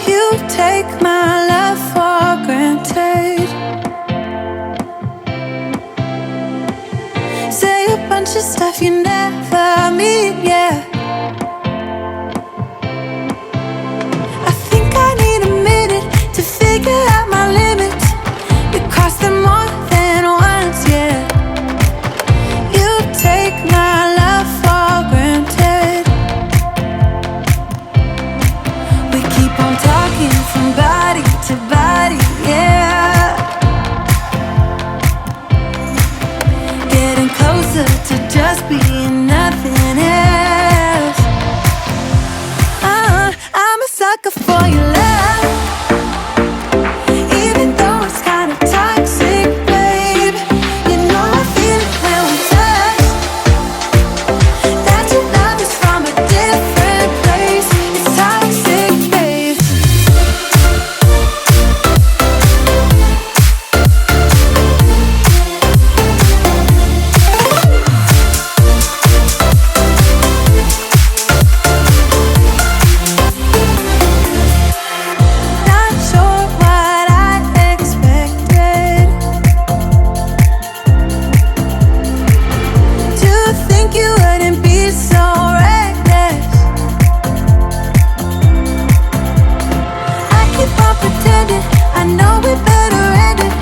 You take my love for granted. Say a bunch of stuff you never mean, yeah. I think I need a minute to figure out my limits. You cross them more than once, yeah. You take my love for granted. We keep on talking from body to body, yeah. Getting closer to just being nothing else. I'm a sucker for your love, even though it's kind of toxic, babe. You know I feel it when we touch, that your love is from a different place. It's toxic, babe. Not sure what I expected. To think you wouldn't be so reckless. I keep on pretending I know we better end it.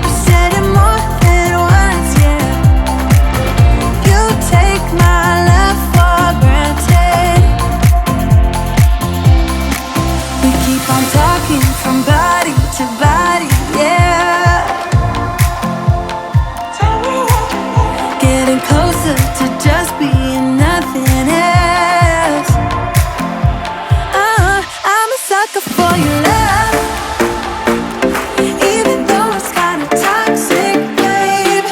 I said it more than once, yeah. You take my love for granted. We keep on talking from body to body, yeah. Getting closer to just being nothing else. I'm a sucker for your love, even though it's kind of toxic, babe.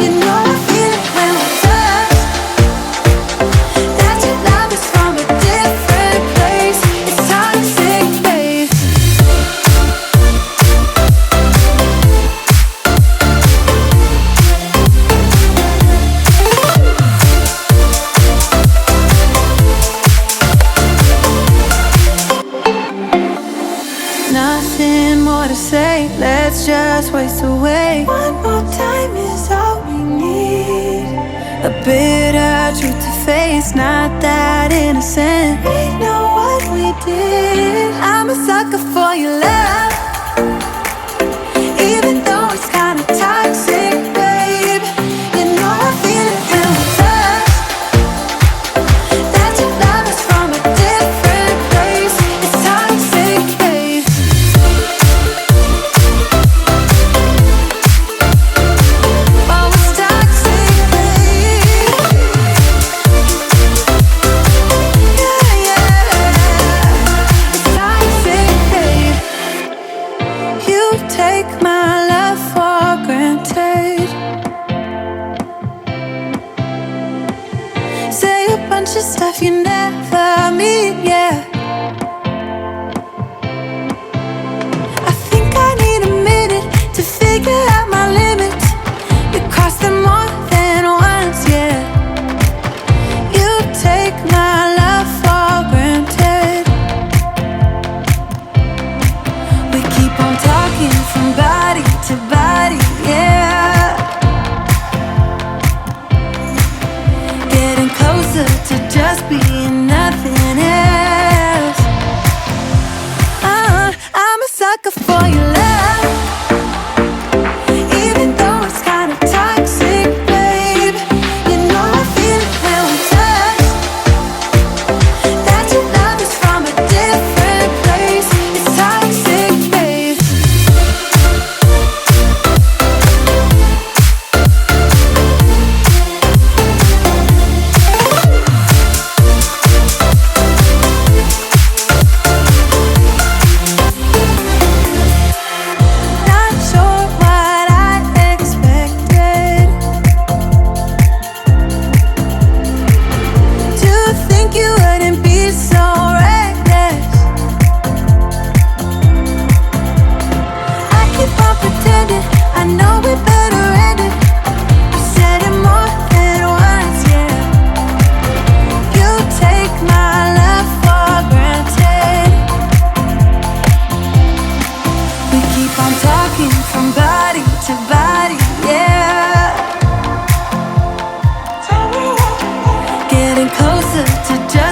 You know I feel it when we touch, that your love is from a different place. It's toxic, babe. Nothing more to say, let's just waste away. One more time is all we need. A bitter truth to face, not that innocent. We know what we did. I'm a sucker for your love, even though it's kind of toxic, babe. You know I feel it when we touch, that your love is from a different place. It's toxic, babe. Oh, it's toxic, babe. Yeah, yeah. It's toxic, babe. You take my love for granted. Say a bunch of stuff you never mean, yeah. I think I need a minute to figure out my limits. You cross them more than once, yeah. You take my love for granted. We keep on talking from body to body, yeah. Getting closer to just being nothing else. answer to just